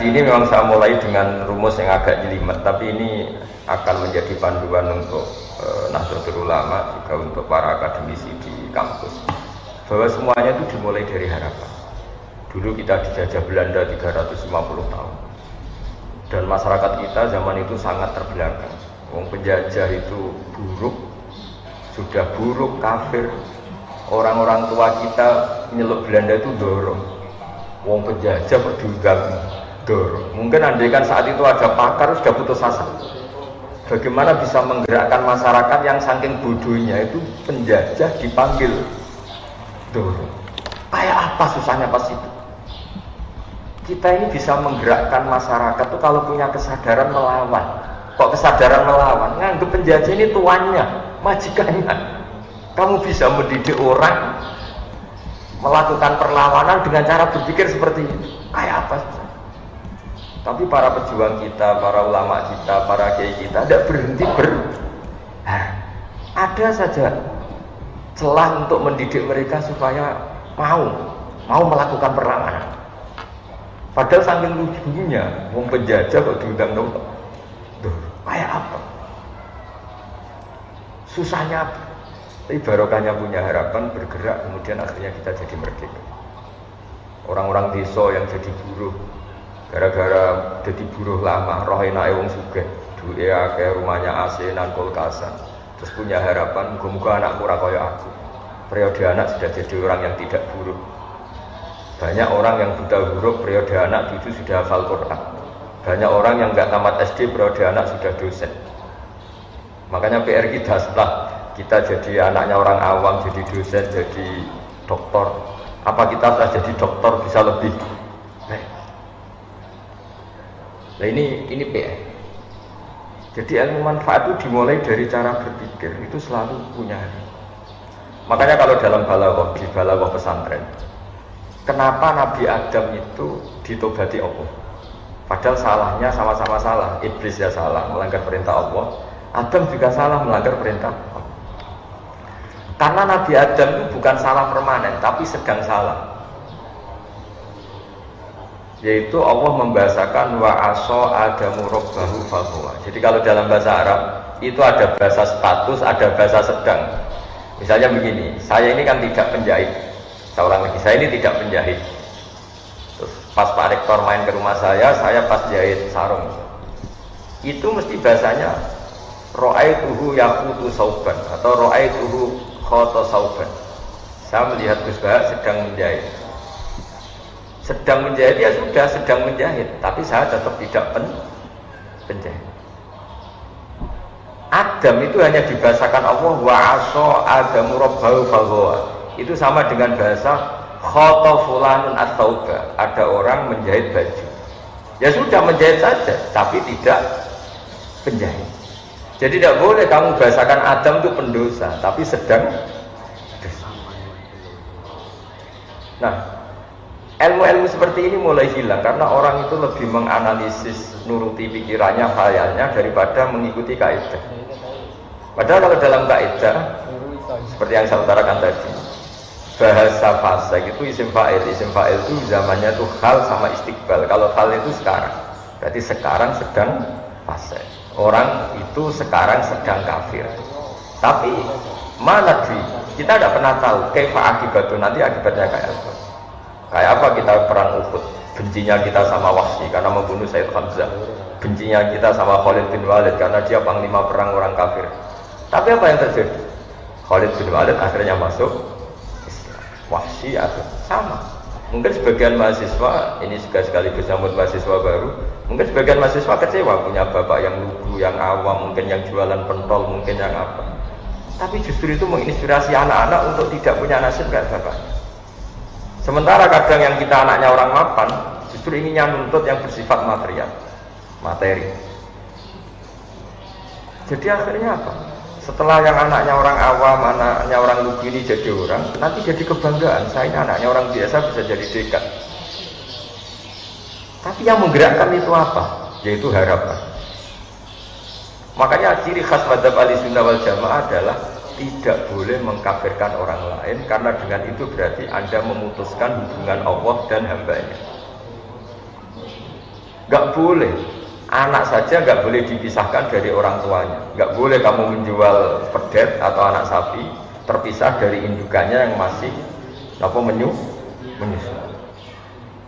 Ini memang saya mulai dengan rumus yang agak jelimet, tapi ini akan menjadi panduan untuk Nahdlatul Ulama, juga untuk para akademisi di kampus, bahwa semuanya itu dimulai dari harapan. Dulu kita dijajah Belanda 350 tahun, dan masyarakat kita zaman itu sangat terbelakang. Wong penjajah itu buruk, sudah buruk, kafir. Orang-orang tua kita nyeluk Belanda itu dorong. Wong penjajah berdiundang dorong. Mungkin andaikan saat itu ada pakar sudah putus asa. Bagaimana bisa menggerakkan masyarakat yang saking bodohnya itu penjajah dipanggil dorong. Kayak apa susahnya pas itu? Kita ini bisa menggerakkan masyarakat tuh kalau punya kesadaran melawan. Kok kesadaran melawan? Nganggep penjajah ini tuannya, majikannya. Kamu bisa mendidik orang melakukan perlawanan dengan cara berpikir seperti itu. Kayak apa? Tapi para pejuang kita, para ulama kita, para kiai kita tidak berhenti ada saja celah untuk mendidik mereka supaya mau melakukan perlawanan. Padahal saking lucunya, wong penjajah kok diundang dong. Kayak apa? Susahnya apa? Tapi barokahnya punya harapan, bergerak, kemudian akhirnya kita jadi merdeka. Orang-orang desa yang jadi buruh gara-gara jadi buruh lama, roh enake wong sugih, duwe akeh, rumahnya AC nan kulkasan. Terus punya harapan, muga-muga anakku ora kaya aku. Periode anak sudah jadi orang yang tidak buruh. Banyak orang yang buta huruf, periode anak itu sudah hafal Quran. Banyak orang yang enggak tamat SD, periode anak sudah dosen. Makanya PR kita setelah kita jadi anaknya orang awam, jadi dosen, jadi doktor. Apa kita setelah jadi doktor bisa lebih baik? Nah ini PR. Jadi ilmu manfaat itu dimulai dari cara berpikir, itu selalu punya. Makanya kalau dalam balaghah, di balaghah pesantren, kenapa Nabi Adam itu ditobati Allah? Padahal salahnya sama-sama salah. Iblis ya salah, melanggar perintah Allah. Adam juga salah, melanggar perintah Allah. Karena Nabi Adam itu bukan salah permanen, tapi sedang salah. Yaitu Allah membahasakan wa aso adamu robbahu fahuwa. Jadi kalau dalam bahasa Arab itu ada bahasa status, ada bahasa sedang. Misalnya begini, saya ini kan tidak penjahit. Saya ulang lagi, saya ini tidak penjahit. Terus pas Pak Rektor main ke rumah saya pas jahit sarung. Itu mesti bahasanya ra'aituhu yaqutu sauban atau ra'aituhu khata sauban. Saya melihat Gus Bahak sedang menjahit. Sedang menjahit ya sudah sedang menjahit, tapi saya tetap tidak penjahit. Adam itu hanya dibahasakan Allah wa aso adamu rabbahu fahuwa. Itu sama dengan bahasa khata fulanun at-tauba. Ada orang menjahit baju. Ya sudah menjahit saja, tapi tidak penjahit. Jadi tidak boleh kamu bahasakan Adam itu pendosa, tapi sedang dosa. Nah, ilmu-ilmu seperti ini mulai hilang karena orang itu lebih menganalisis, nuruti pikirannya, khayalnya daripada mengikuti kaidah. Padahal kalau dalam kaidah seperti yang saya utarakan tadi, bahasa fasik itu isim fa'il itu zamannya tuh hal sama istiqbal. Kalau hal itu sekarang, berarti sekarang sedang fasik. Orang itu sekarang sedang kafir. Tapi mana sih? Kita tidak pernah tahu kaifa akibatnya, nanti akibatnya kayak apa. Kayak apa kita perang Uhud, bencinya kita sama Wahsy karena membunuh Sayyid Hamzah, bencinya kita sama Khalid bin Walid karena dia panglima perang orang kafir. Tapi apa yang terjadi? Khalid bin Walid akhirnya masuk Islam. Wahsy atau sama. Mungkin sebagian mahasiswa, ini juga sekaligus sambut mahasiswa baru, mungkin sebagian mahasiswa kecewa punya bapak yang lugu, yang awam, mungkin yang jualan pentol, mungkin yang apa. Tapi justru itu menginspirasi anak-anak untuk tidak punya nasib kayak bapaknya. Sementara kadang yang kita anaknya orang mapan, justru inginnya nuntut yang bersifat materi. Jadi akhirnya apa? Setelah yang anaknya orang awam, anaknya orang lugu ini jadi orang, nanti jadi kebanggaan. Saya ini anaknya orang biasa bisa jadi dekan. Tapi yang menggerakkan itu apa? Yaitu harapan. Makanya ciri khas madzhab Ahlussunnah wal Jamaah adalah tidak boleh mengkafirkan orang lain, karena dengan itu berarti Anda memutuskan hubungan Allah dan hambanya. Nggak boleh. Anak saja nggak boleh dipisahkan dari orang tuanya. Nggak boleh kamu menjual pedet atau anak sapi terpisah dari indukannya yang masih menyusu.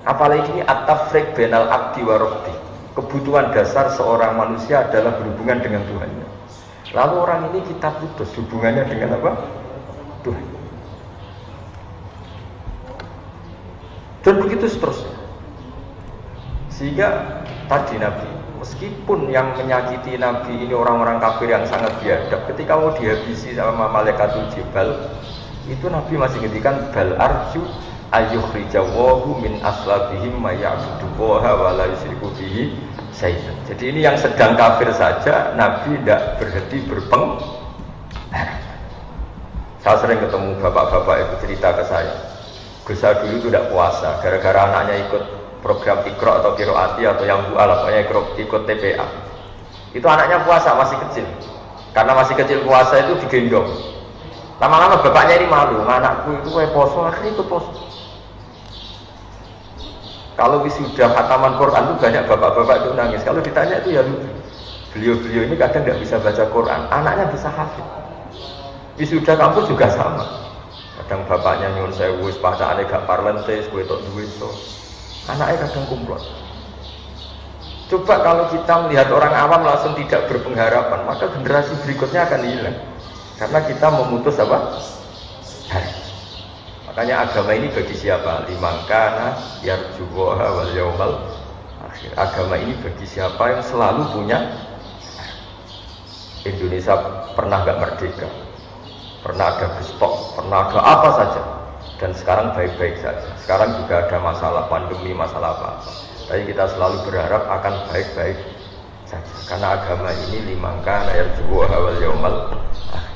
Apalagi ini at-tafriq bainal abdi wa rabbi. Kebutuhan dasar seorang manusia adalah berhubungan dengan Tuhannya. Lalu orang ini kita putus hubungannya dengan apa? Tuhan. Dan begitu seterusnya. Sehingga tadi Nabi, meskipun yang menyakiti Nabi ini orang-orang kafir yang sangat biadab, ketika mau dihabisi sama malaikatul jibal, itu Nabi masih ngendikan bal arju ayyukhrijawahu min aslabihim ma ya'budullaha wa la yusyriku bihi syai'an. Jadi ini yang sedang kafir saja Nabi tidak berhenti berpeng. Saya sering ketemu bapak-bapak itu cerita ke saya, Gus dulu itu tidak puasa gara-gara anaknya ikut program Iqra atau Qiraati atau yang bu'ala, pokoknya ikut TPA. Itu anaknya puasa masih kecil. Karena masih kecil puasa itu digendong. Lama-lama bapaknya ini malu, anakku itu poso, akhirnya ikut poso. Kalau wisuda khataman Quran itu banyak bapak-bapak itu nangis. Kalau ditanya itu ya lucu. Beliau-beliau ini kadang tidak bisa baca Quran, anaknya bisa hafid. Wisuda kampus juga sama. Kadang bapaknya nyuruh saya wis pacaane gak parlentes, kowe tok duwe to. Anaknya kadang kumplot. Coba kalau kita melihat orang awam langsung tidak berpengharapan, maka generasi berikutnya akan hilang. Karena kita memutus apa? Makanya agama ini bagi siapa? Liman kana yarjuwaha wal yaumal akhir. Agama ini bagi siapa yang selalu punya. Indonesia pernah gak merdeka, pernah ada bestok, pernah ada apa saja, dan sekarang baik-baik saja. Sekarang juga ada masalah pandemi, masalah apa, tapi kita selalu berharap akan baik-baik saja, karena agama ini liman kana yarjuwaha wal yaumal akhir.